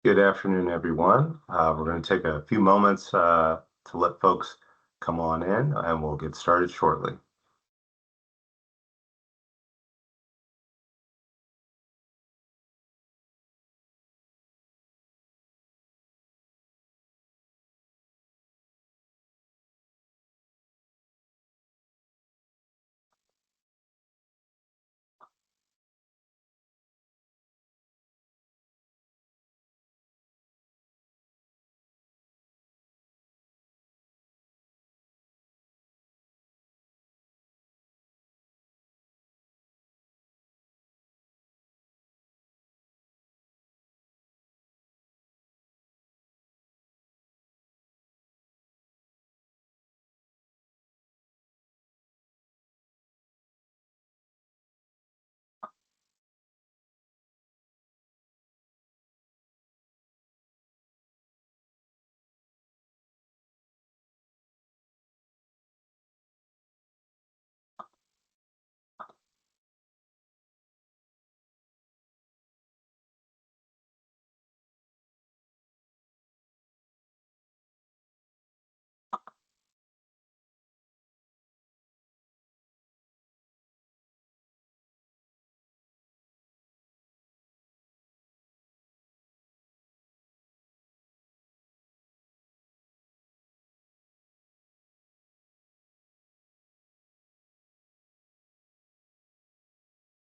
Good afternoon, everyone. We're going to take a few moments to let folks come on in, and we'll get started shortly.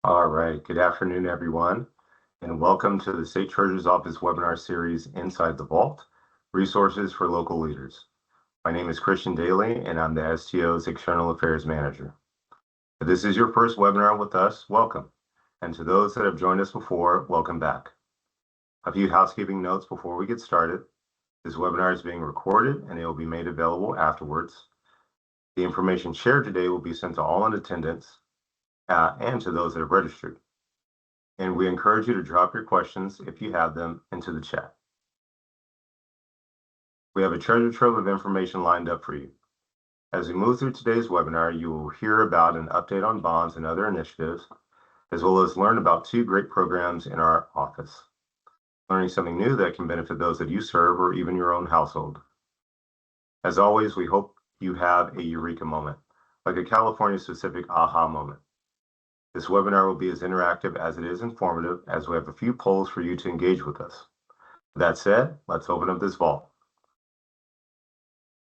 All right. Good afternoon, everyone, and welcome to the State Treasurer's Office webinar series, Inside the Vault, Resources for Local Leaders. My name is Christian Daly, and I'm the STO's External Affairs Manager. If this is your first webinar with us, welcome. And to those that have joined us before, welcome back. A few housekeeping notes before we get started. This webinar is being recorded, and it will be made available afterwards. The information shared today will be sent to all in attendance and to those that have registered. And we encourage you to drop your questions, if you have them, into the chat. We have a treasure trove of information lined up for you. As we move through today's webinar, you will hear about an update on bonds and other initiatives, as well as learn about two great programs in our office. Learning something new that can benefit those that you serve or even your own household. As always, we hope you have a eureka moment, like a California-specific aha moment. This webinar will be as interactive as it is informative, as we have a few polls for you to engage with us. That said, let's open up this vault.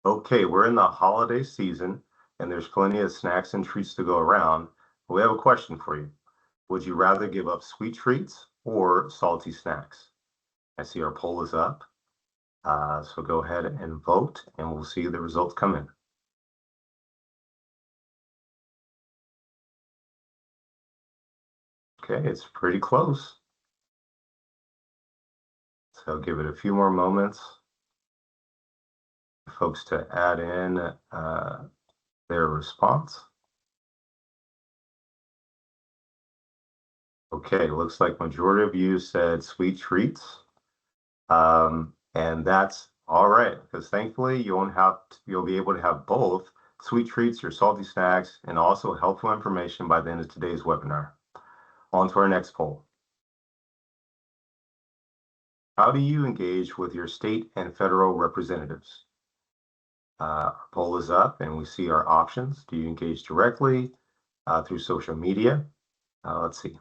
Okay, we're in the holiday season, and there's plenty of snacks and treats to go around. But we have a question for you. Would you rather give up sweet treats or salty snacks? I see our poll is up. So go ahead and vote, and we'll see the results come in. Okay, it's pretty close. So give it a few more moments for folks to add in their response. Okay, looks like majority of you said sweet treats. And that's all right, because thankfully you'll be able to have both sweet treats, your salty snacks, and also helpful information by the end of today's webinar. On to our next poll. How do you engage with your state and federal representatives? Our poll is up and we see our options. Do you engage directly through social media? Let's see.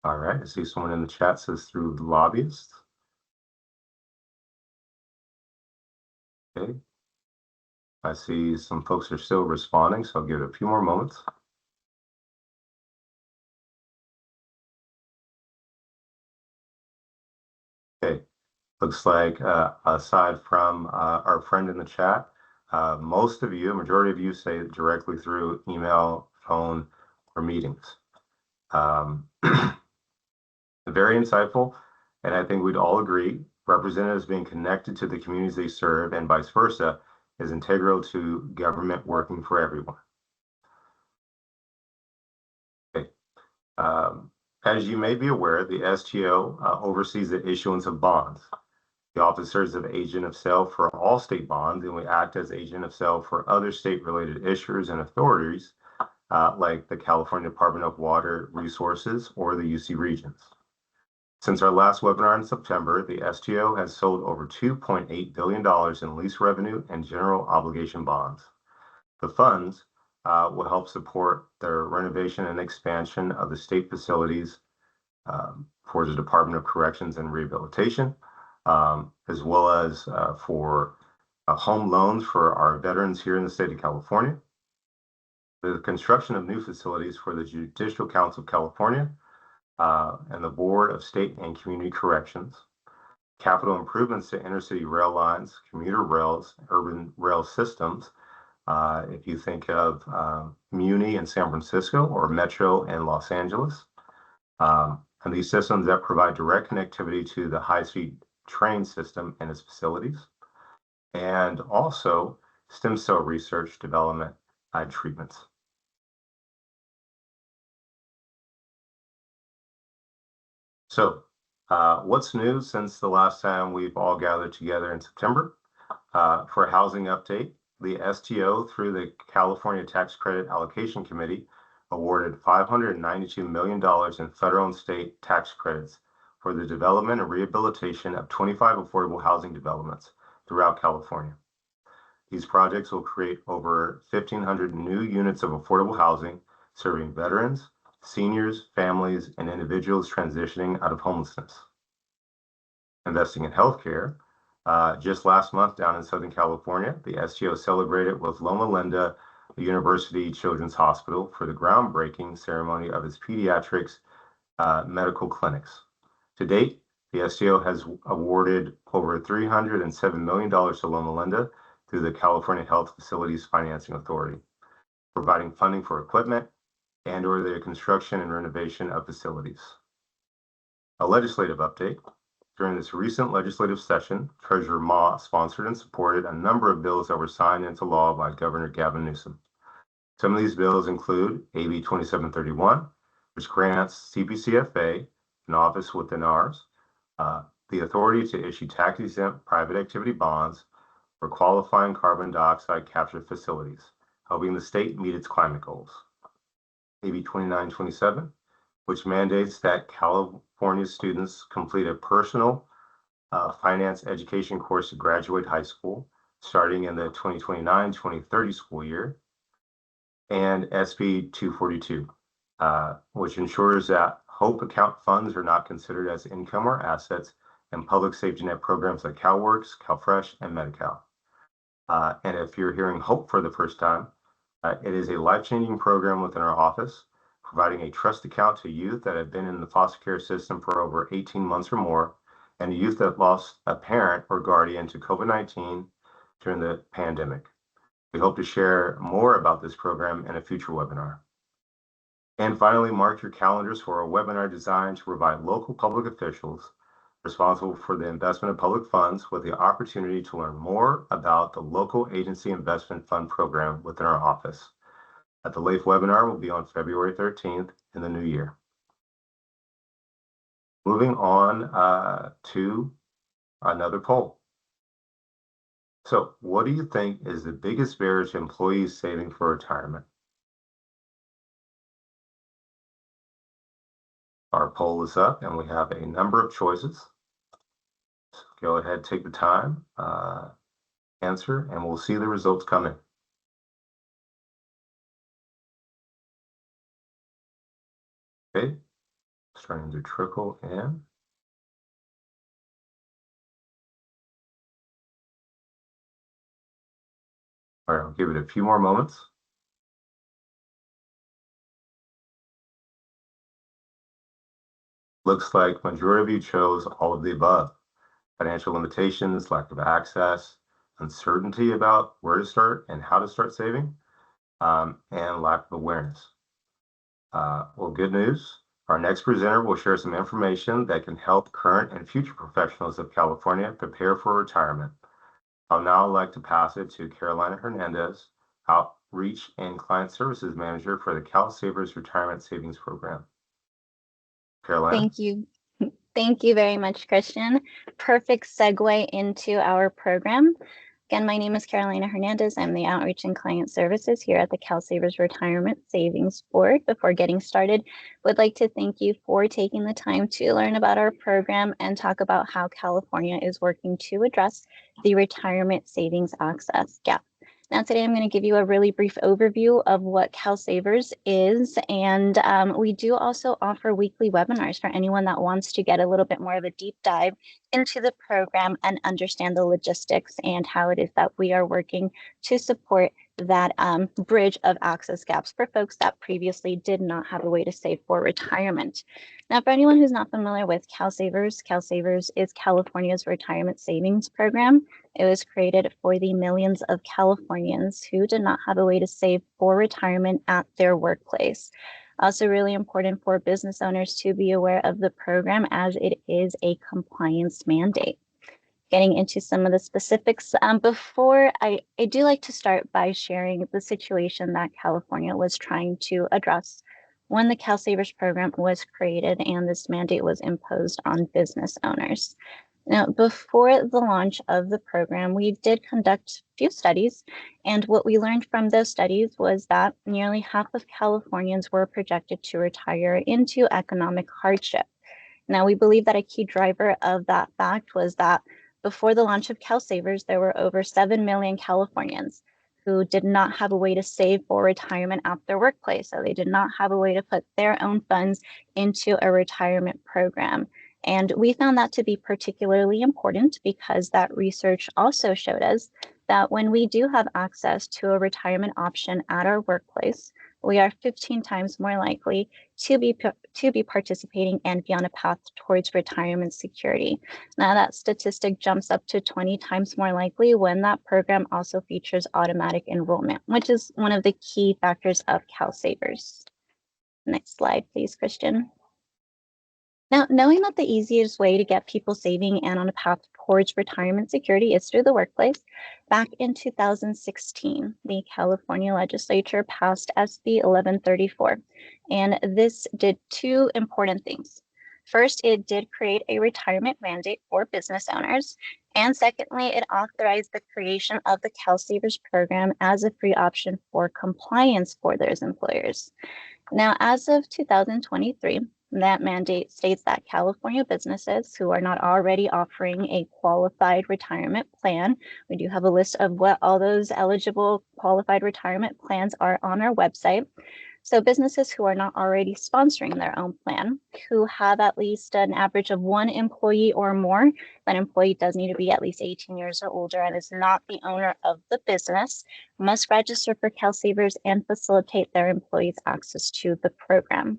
All right, I see someone in the chat says through lobbyists. Okay. I see some folks are still responding, so I'll give it a few more moments. Okay, looks like aside from our friend in the chat, most of you, a majority of you say it directly through email, phone, or meetings. Very insightful, and I think we'd all agree, representatives being connected to the communities they serve and vice versa is integral to government working for everyone. Okay. As you may be aware, the STO oversees the issuance of bonds. The office serves as agent of sale for all state bonds, and we act as agent of sale for other state-related issuers and authorities, like the California Department of Water Resources or the UC Regions. Since our last webinar in September, the STO has sold over $2.8 billion in lease revenue and general obligation bonds. The funds will help support the renovation and expansion of the state facilities for the Department of Corrections and Rehabilitation, as well as for home loans for our veterans here in the state of California, the construction of new facilities for the Judicial Council of California and the Board of State and Community Corrections, capital improvements to intercity rail lines, commuter rails, urban rail systems. If you think of Muni in San Francisco or Metro in Los Angeles, and these systems that provide direct connectivity to the high-speed train system and its facilities, and also stem cell research, development, and treatments. So what's new since the last time we've all gathered together in September? For a housing update, the STO, through the California Tax Credit Allocation Committee, awarded $592 million in federal and state tax credits for the development and rehabilitation of 25 affordable housing developments throughout California. These projects will create over 1,500 new units of affordable housing serving veterans, seniors, families, and individuals transitioning out of homelessness. Investing in healthcare, just last month down in Southern California, the STO celebrated with Loma Linda University Children's Hospital for the groundbreaking ceremony of its pediatrics medical clinics. To date, the STO has awarded over $307 million to Loma Linda through the California Health Facilities Financing Authority, providing funding for equipment and/or the construction and renovation of facilities. A legislative update. During this recent legislative session, Treasurer Ma sponsored and supported a number of bills that were signed into law by Governor Gavin Newsom. Some of these bills include AB 2731, which grants CPCFA, an office within ours, the authority to issue tax-exempt private activity bonds for qualifying carbon dioxide capture facilities, helping the state meet its climate goals. AB 2927, which mandates that California students complete a personal finance education course to graduate high school, starting in the 2029-2030 school year, and SB 242, which ensures that HOPE account funds are not considered as income or assets in public safety net programs like CalWORKS, CalFresh, and Medi-Cal. And if you're hearing HOPE for the first time, it is a life-changing program within our office, providing a trust account to youth that have been in the foster care system for over 18 months or more, and youth that lost a parent or guardian to COVID-19 during the pandemic. We hope to share more about this program in a future webinar. And finally, mark your calendars for a webinar designed to provide local public officials responsible for the investment of public funds with the opportunity to learn more about the local agency investment fund program within our office. The LAIF webinar will be on February 13th in the new year. Moving on to another poll. So what do you think is the biggest barrier to employees saving for retirement? Our poll is up and we have a number of choices. So go ahead, take the time, answer, and we'll see the results coming. Okay, starting to trickle in. All right, I'll give it a few more moments. Looks like majority of you chose all of the above. Financial limitations, lack of access, uncertainty about where to start and how to start saving, and lack of awareness. Well, good news. Our next presenter will share some information that can help current and future professionals of California prepare for retirement. I'll now like to pass it to Carolina Hernandez, Outreach and Client Services Manager for the CalSavers Retirement Savings Program. Carolina. Thank you. Thank you very much, Christian. Perfect segue into our program. Again, my name is Carolina Hernandez. I'm the Outreach and Client Services here at the CalSavers Retirement Savings Board. Before getting started, would like to thank you for taking the time to learn about our program and talk about how California is working to address the retirement savings access gap. Now, today I'm going to give you a really brief overview of what CalSavers is, and we do also offer weekly webinars for anyone that wants to get a little bit more of a deep dive into the program and understand the logistics and how it is that we are working to support that bridge of access gaps for folks that previously did not have a way to save for retirement. Now, for anyone who's not familiar with CalSavers, CalSavers is California's retirement savings program. It was created for the millions of Californians who did not have a way to save for retirement at their workplace. Also really important for business owners to be aware of the program as it is a compliance mandate. Getting into some of the specifics, before I do like to start by sharing the situation that California was trying to address when the CalSavers program was created and this mandate was imposed on business owners. Now, before the launch of the program, we did conduct a few studies, and what we learned from those studies was that nearly half of Californians were projected to retire into economic hardship. Now, we believe that a key driver of that fact was that before the launch of CalSavers, there were over 7 million Californians who did not have a way to save for retirement at their workplace. So they did not have a way to put their own funds into a retirement program. And we found that to be particularly important because that research also showed us that when we do have access to a retirement option at our workplace, we are 15 times more likely to be participating and be on a path towards retirement security. Now that statistic jumps up to 20 times more likely when that program also features automatic enrollment, which is one of the key factors of CalSavers. Next slide, please, Christian. Now, knowing that the easiest way to get people saving and on a path towards retirement security is through the workplace, back in 2016, the California legislature passed SB 1134, and this did two important things. First, it did create a retirement mandate for business owners, and secondly, it authorized the creation of the CalSavers program as a free option for compliance for those employers. Now, as of 2023, that mandate states that California businesses who are not already offering a qualified retirement plan, we do have a list of what all those eligible qualified retirement plans are on our website. So businesses who are not already sponsoring their own plan, who have at least an average of one employee or more, that employee does need to be at least 18 years or older and is not the owner of the business, must register for CalSavers and facilitate their employees' access to the program.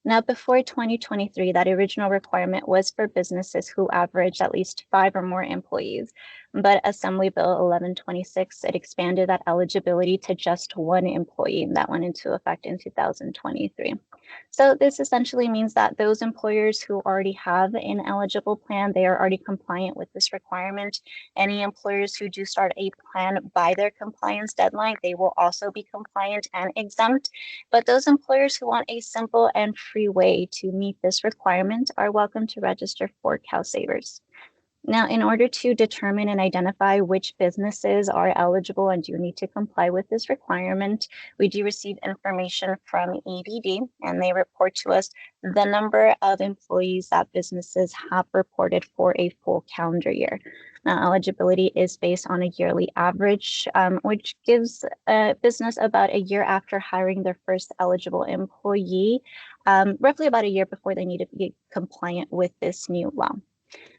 Now, before 2023, that original requirement was for businesses who averaged at least 5 or more employees. But Assembly Bill 1126, it expanded that eligibility to just one employee, and that went into effect in 2023. So this essentially means that those employers who already have an eligible plan, they are already compliant with this requirement. Any employers who do start a plan by their compliance deadline, they will also be compliant and exempt. But those employers who want a simple and free way to meet this requirement are welcome to register for CalSavers. Now, in order to determine and identify which businesses are eligible and do need to comply with this requirement, we do receive information from EBD, and they report to us the number of employees that businesses have reported for a full calendar year. Now, eligibility is based on a yearly average, which gives a business about a year after hiring their first eligible employee, roughly about a year before they need to be compliant with this new law.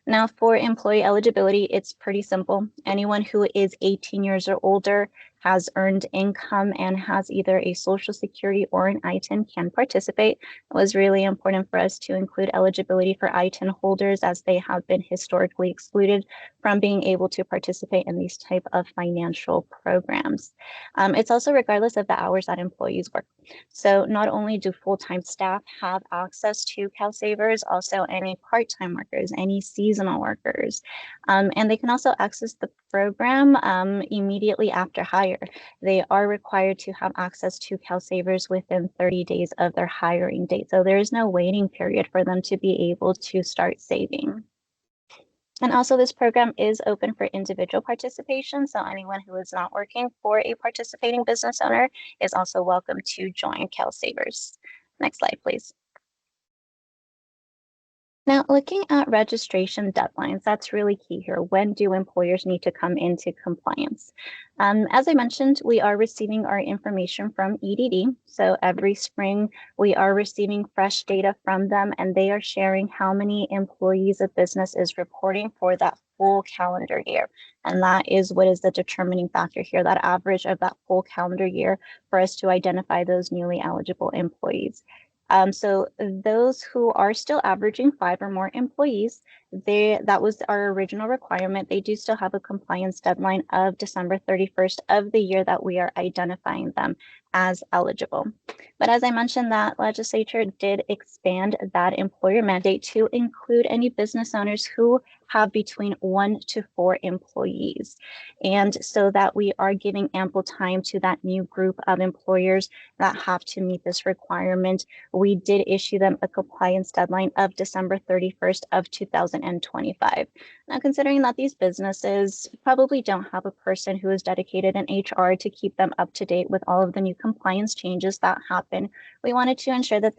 Now, for employee eligibility, it's pretty simple. Anyone who is 18 years or older, has earned income, and has either a Social Security or an ITIN can participate. It was really important for us to include eligibility for ITIN holders as they have been historically excluded from being able to participate in these type of financial programs. It's also regardless of the hours that employees work. So not only do full-time staff have access to CalSavers, also any part-time workers, any seasonal workers, and they can also access the program immediately after hire. hire. They are required to have access to CalSavers within 30 days of their hiring date. So there is no waiting period for them to be able to start saving. And also this program is open for individual participation. So anyone who is not working for a participating business owner is also welcome to join CalSavers. Next slide, please. Now, looking at registration deadlines, that's really key here. When do employers need to come into compliance? As I mentioned, we are receiving our information from EDD. So every spring, we are receiving fresh data from them, and they are sharing how many employees a business is reporting for that full calendar year. And that is what is the determining factor here, that average of that full calendar year for us to identify those newly eligible employees. So those who are still averaging 5 or more employees, that was our original requirement. They do still have a compliance deadline of December 31st of the year that we are identifying them as eligible. But as I mentioned, that legislature did expand that employer mandate to include any business owners who have between 1 to 4 employees. And so that we are giving ample time to that new group of employers that have to meet this requirement. We did issue them a compliance deadline of December 31st of 2025. Now, considering that these businesses probably don't have a person who is dedicated in HR to keep them up to date with all of the new compliance changes that happen, we wanted to ensure that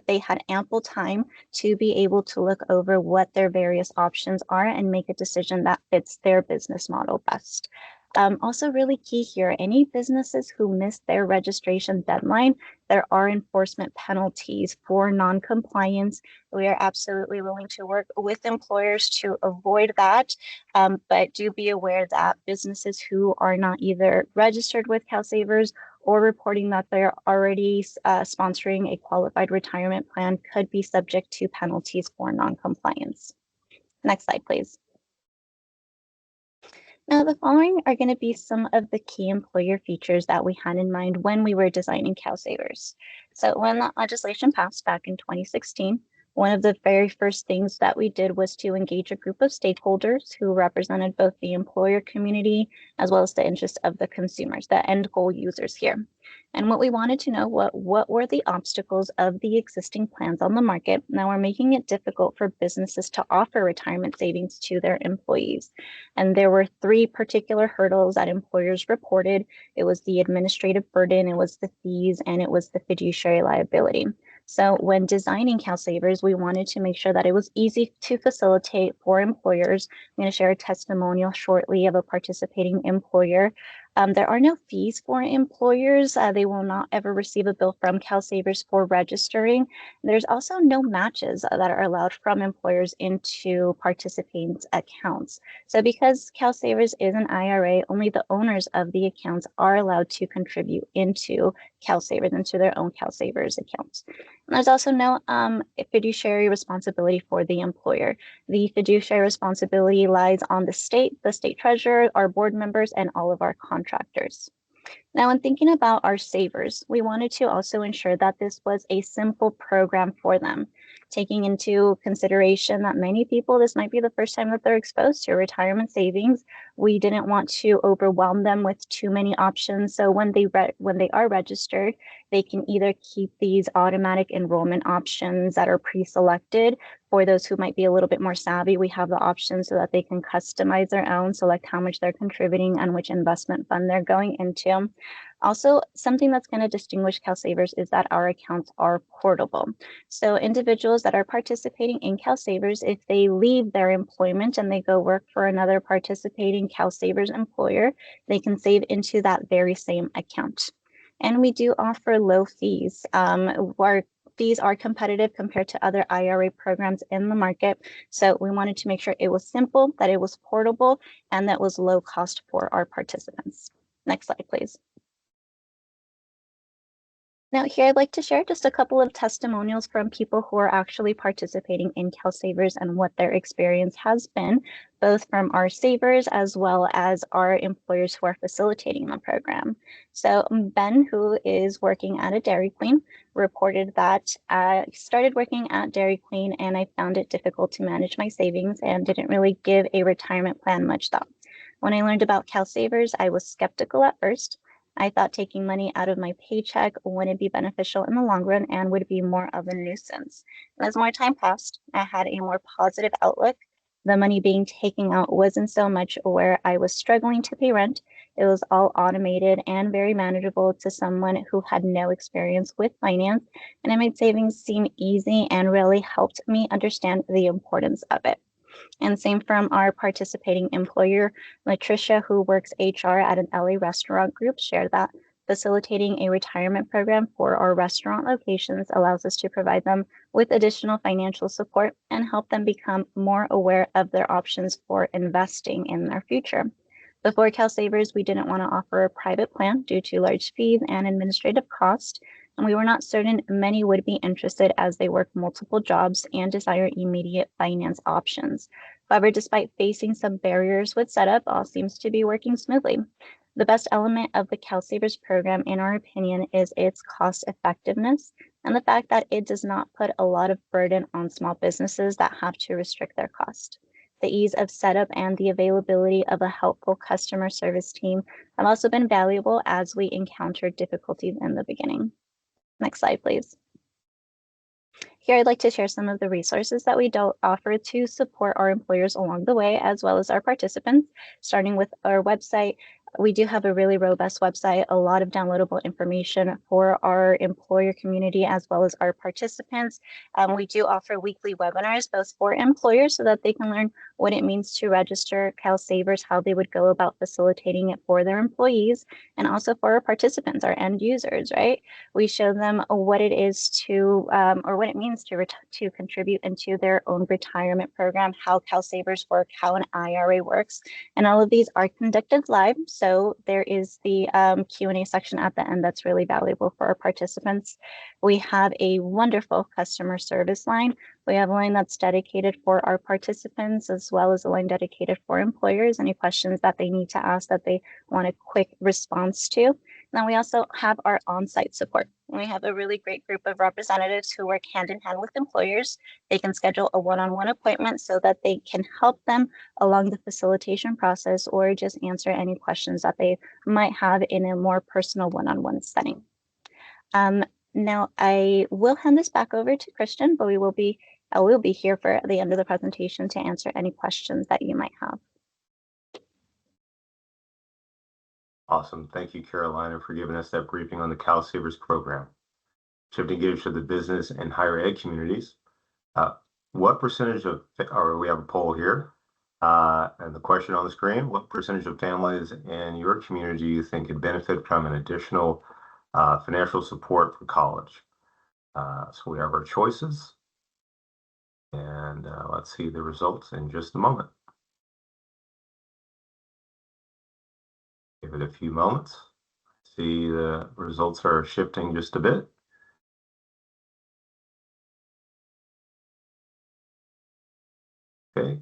they had ample time to be able to look over what their various options are and make a decision that fits their business model best. Also really key here, any businesses who miss their registration deadline, there are enforcement penalties for non-compliance. We are absolutely willing to work with employers to avoid that, but do be aware that businesses who are not either registered with CalSavers or reporting that they're already sponsoring a qualified retirement plan could be subject to penalties for non-compliance. Next slide, please. Now, the following are going to be some of the key employer features that we had in mind when we were designing CalSavers. So when that legislation passed back in 2016, one of the very first things that we did was to engage a group of stakeholders who represented both the employer community as well as the interests of the consumers, the end goal users here. And what we wanted to know, what were the obstacles of the existing plans on the market that were making it difficult for businesses to offer retirement savings to their employees. And there were 3 particular hurdles that employers reported. It was the administrative burden, it was the fees, and it was the fiduciary liability. So when designing CalSavers, we wanted to make sure that it was easy to facilitate for employers. I'm going to share a testimonial shortly of a participating employer. There are no fees for employers. They will not ever receive a bill from CalSavers for registering. There's also no matches that are allowed from employers into participants' accounts. So because CalSavers is an IRA, only the owners of the accounts are allowed to contribute into CalSavers, into their own CalSavers accounts. And there's also no fiduciary responsibility for the employer. The fiduciary responsibility lies on the state treasurer, our board members, and all of our contractors. Now, in thinking about our savers, we wanted to also ensure that this was a simple program for them, taking into consideration that many people, this might be the first time that they're exposed to retirement savings. We didn't want to overwhelm them with too many options. So when they are registered, they can either keep these automatic enrollment options that are pre-selected. For those who might be a little bit more savvy, we have the option so that they can customize their own, select how much they're contributing and which investment fund they're going into. Also, something that's going to distinguish CalSavers is that our accounts are portable. So individuals that are participating in CalSavers, if they leave their employment and they go work for another participating CalSavers employer, they can save into that very same account. And we do offer low fees. Our fees are competitive compared to other IRA programs in the market. So we wanted to make sure it was simple, that it was portable, and that was low cost for our participants. Next slide, please. Now here I'd like to share just a couple of testimonials from people who are actually participating in CalSavers and what their experience has been, both from our savers as well as our employers who are facilitating the program. So Ben, who is working at a Dairy Queen, reported that I started working at Dairy Queen and I found it difficult to manage my savings and didn't really give a retirement plan much thought. When I learned about CalSavers, I was skeptical at first. I thought taking money out of my paycheck wouldn't be beneficial in the long run and would be more of a nuisance. And as more time passed, I had a more positive outlook. The money being taken out wasn't so much where I was struggling to pay rent. It was all automated and very manageable to someone who had no experience with finance, and it made savings seem easy and really helped me understand the importance of it. And same from our participating employer, Latricia, who works HR at an LA restaurant group, shared that facilitating a retirement program for our restaurant locations allows us to provide them with additional financial support and help them become more aware of their options for investing in their future. Before CalSavers, we didn't want to offer a private plan due to large fees and administrative costs, and we were not certain many would be interested as they work multiple jobs and desire immediate finance options. However, despite facing some barriers with setup, all seems to be working smoothly. The best element of the CalSavers program, in our opinion, is its cost effectiveness and the fact that it does not put a lot of burden on small businesses that have to restrict their cost. The ease of setup and the availability of a helpful customer service team have also been valuable as we encountered difficulties in the beginning. Next slide, please. Here, I'd like to share some of the resources that we offer to support our employers along the way, as well as our participants, starting with our website. We do have a really robust website, a lot of downloadable information for our employer community as well as our participants. We do offer weekly webinars, both for employers so that they can learn what it means to register CalSavers, how they would go about facilitating it for their employees, and also for our participants, our end users, right? We show them what it is to, or what it means to contribute into their own retirement program, how CalSavers work, how an IRA works, and all of these are conducted live. So there is the Q&A section at the end that's really valuable for our participants. We have a wonderful customer service line. We have a line that's dedicated for our participants as well as a line dedicated for employers, any questions that they need to ask that they want a quick response to. Then we also have our on-site support. We have a really great group of representatives who work hand in hand with employers. They can schedule a one-on-one appointment so that they can help them along the facilitation process or just answer any questions that they might have in a more personal one-on-one setting. Now I will hand this back over to Christian, but we'll be here for the end of the presentation to answer any questions that you might have. Awesome. Thank you, Carolina, for giving us that briefing on the CalSavers program. Shifting gears to the business and higher ed communities, what percentage of, or we have a poll here, and the question on the screen, what percentage of families in your community do you think could benefit from an additional financial support for college? So we have our choices, and let's see the results in just a moment. Give it a few moments. See, the results are shifting just a bit. Okay.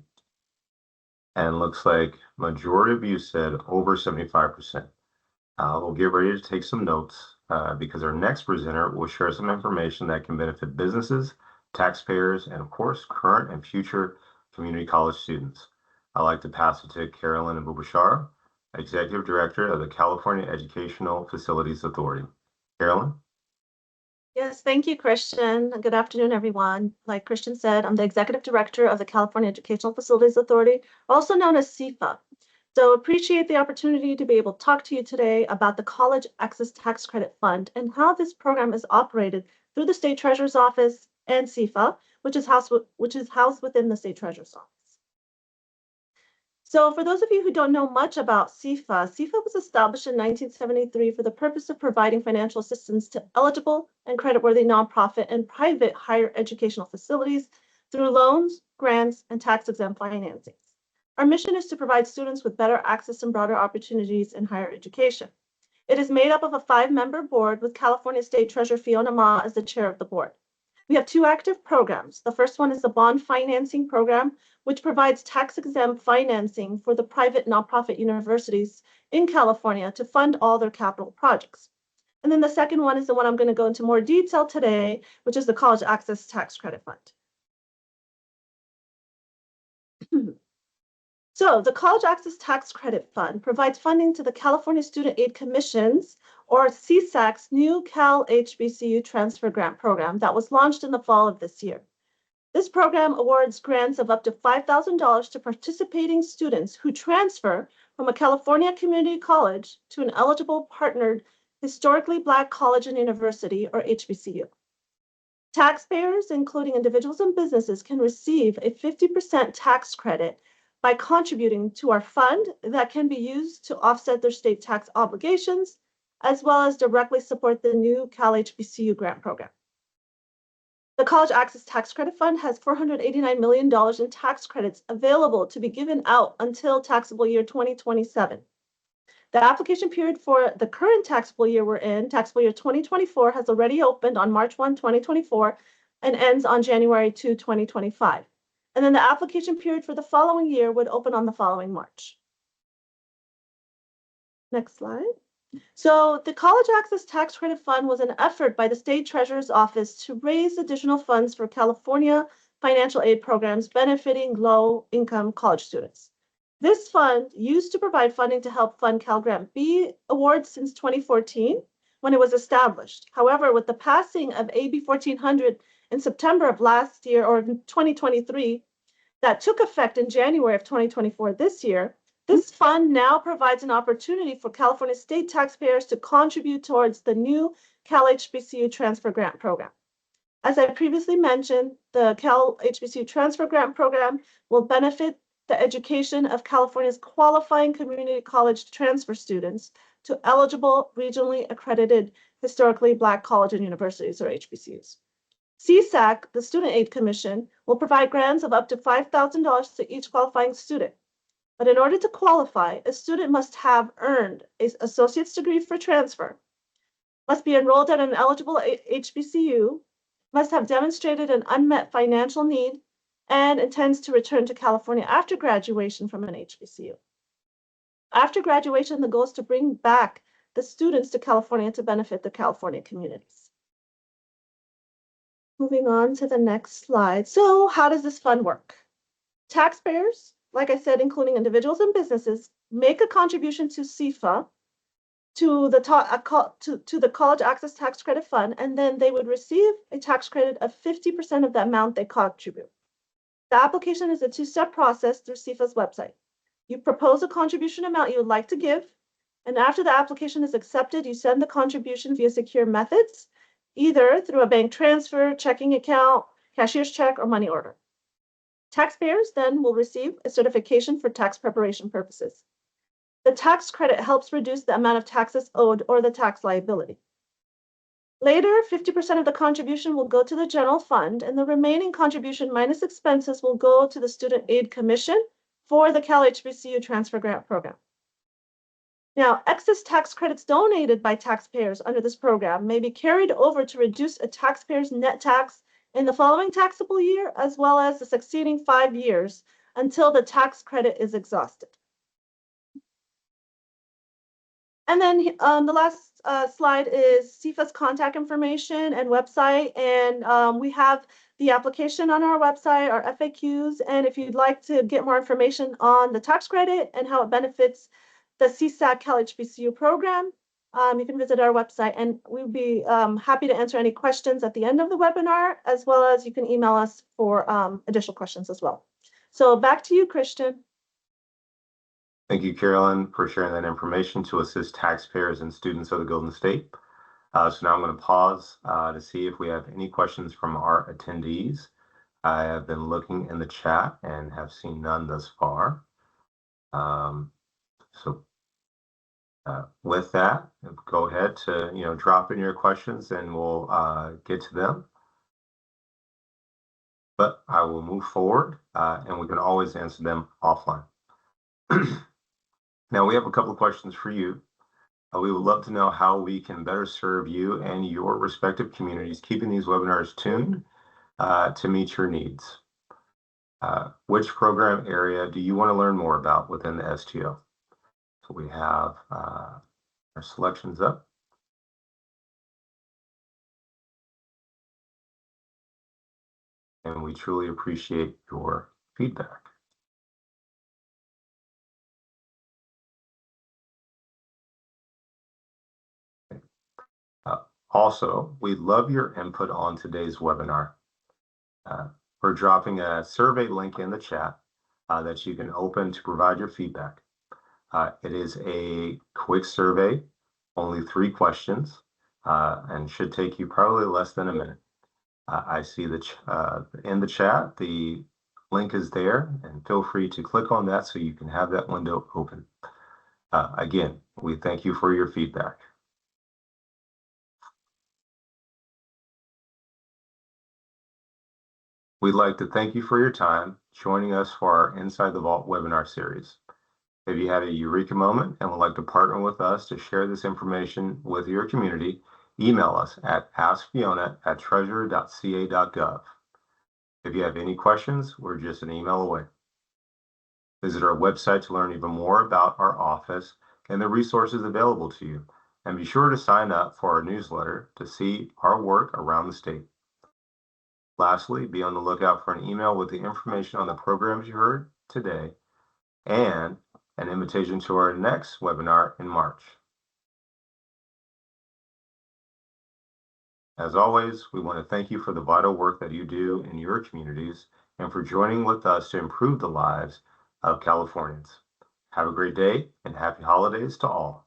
And looks like majority of you said over 75%. We'll get ready to take some notes because our next presenter will share some information that can benefit businesses, taxpayers, and of course, current and future community college students. I'd like to pass it to Carolyn Abubashar, Executive Director of the California Educational Facilities Authority. Carolyn? Yes, thank you, Christian. Good afternoon, everyone. Like Christian said, I'm the Executive Director of the California Educational Facilities Authority, also known as CEFA. So appreciate the opportunity to be able to talk to you today about the College Access Tax Credit Fund and how this program is operated through the State Treasurer's Office and CEFA, which is housed within the State Treasurer's Office. So for those of you who don't know much about CEFA, CEFA was established in 1973 for the purpose of providing financial assistance to eligible and creditworthy nonprofit and private higher educational facilities through loans, grants, and tax-exempt financings. Our mission is to provide students with better access and broader opportunities in higher education. It is made up of a 5-member board with California State Treasurer Fiona Ma as the chair of the board. We have 2 active programs. The first one is the bond financing program, which provides tax-exempt financing for the private nonprofit universities in California to fund all their capital projects. And then the second one is the one I'm going to go into more detail today, which is the College Access Tax Credit Fund. So the College Access Tax Credit Fund provides funding to the California Student Aid Commission's, or CSAC's, new Cal HBCU Transfer Grant Program that was launched in the fall of this year. This program awards grants of up to $5,000 to participating students who transfer from a California community college to an eligible partnered historically Black college and university, or HBCU. Taxpayers, including individuals and businesses, can receive a 50% tax credit by contributing to our fund that can be used to offset their state tax obligations, as well as directly support the new Cal HBCU grant program. The College Access Tax Credit Fund has $489 million in tax credits available to be given out until taxable year 2027. The application period for the current taxable year we're in, taxable year 2024, has already opened on March 1, 2024, and ends on January 2, 2025. And then the application period for the following year would open on the following March. Next slide. So the College Access Tax Credit Fund was an effort by the State Treasurer's Office to raise additional funds for California financial aid programs benefiting low-income college students. This fund used to provide funding to help fund Cal Grant B awards since 2014 when it was established. However, with the passing of AB 1400 in September of last year, or 2023, that took effect in January of 2024 this year, this fund now provides an opportunity for California state taxpayers to contribute towards the new Cal HBCU Transfer Grant Program. As I previously mentioned, the Cal HBCU Transfer Grant Program will benefit the education of California's qualifying community college transfer students to eligible regionally accredited historically Black college and universities, or HBCUs. CSAC, the Student Aid Commission, will provide grants of up to $5,000 to each qualifying student. But in order to qualify, a student must have earned an associate's degree for transfer, must be enrolled at an eligible HBCU, must have demonstrated an unmet financial need, and intends to return to California after graduation from an HBCU. After graduation, the goal is to bring back the students to California to benefit the California communities. Moving on to the next slide. So how does this fund work? Taxpayers, like I said, including individuals and businesses, make a contribution to CFA, to the College Access Tax Credit Fund, and then they would receive a tax credit of 50% of the amount they contribute. The application is a two-step process through CFA's website. You propose a contribution amount you would like to give, and after the application is accepted, you send the contribution via secure methods, either through a bank transfer, checking account, cashier's check, or money order. Taxpayers then will receive a certification for tax preparation purposes. The tax credit helps reduce the amount of taxes owed or the tax liability. Later, 50% of the contribution will go to the general fund, and the remaining contribution minus expenses will go to the Student Aid Commission for the Cal HBCU Transfer Grant Program. Now, excess tax credits donated by taxpayers under this program may be carried over to reduce a taxpayer's net tax in the following taxable year, as well as the succeeding 5 years until the tax credit is exhausted. And then the last slide is CFA's contact information and website. And we have the application on our website, our FAQs. And if you'd like to get more information on the tax credit and how it benefits the CSAC Cal HBCU program, you can visit our website. And we'll be happy to answer any questions at the end of the webinar, as well as you can email us for additional questions as well. So back to you, Christian. Thank you, Carolyn, for sharing that information to assist taxpayers and students of the Golden State. So now I'm going to pause to see if we have any questions from our attendees. I have been looking in the chat and have seen none thus far. With that, go ahead to drop in your questions and we'll get to them. But I will move forward and we can always answer them offline. Now we have a couple of questions for you. We would love to know how we can better serve you and your respective communities, keeping these webinars tuned to meet your needs. Which program area do you want to learn more about within the STO? So we have our selections up. And we truly appreciate your feedback. Also, we'd love your input on today's webinar. We're dropping a survey link in the chat that you can open to provide your feedback. It is a quick survey, only 3 questions, and should take you probably less than a minute. I see that in the chat, the link is there, and feel free to click on that so you can have that window open. Again, we thank you for your feedback. We'd like to thank you for your time joining us for our Inside the Vault webinar series. If you have a eureka moment and would like to partner with us to share this information with your community, email us at askfiona@treasurer.ca.gov. If you have any questions, we're just an email away. Visit our website to learn even more about our office and the resources available to you, and be sure to sign up for our newsletter to see our work around the state. Lastly, be on the lookout for an email with the information on the programs you heard today and an invitation to our next webinar in March. As always, we want to thank you for the vital work that you do in your communities and for joining with us to improve the lives of Californians. Have a great day and happy holidays to all.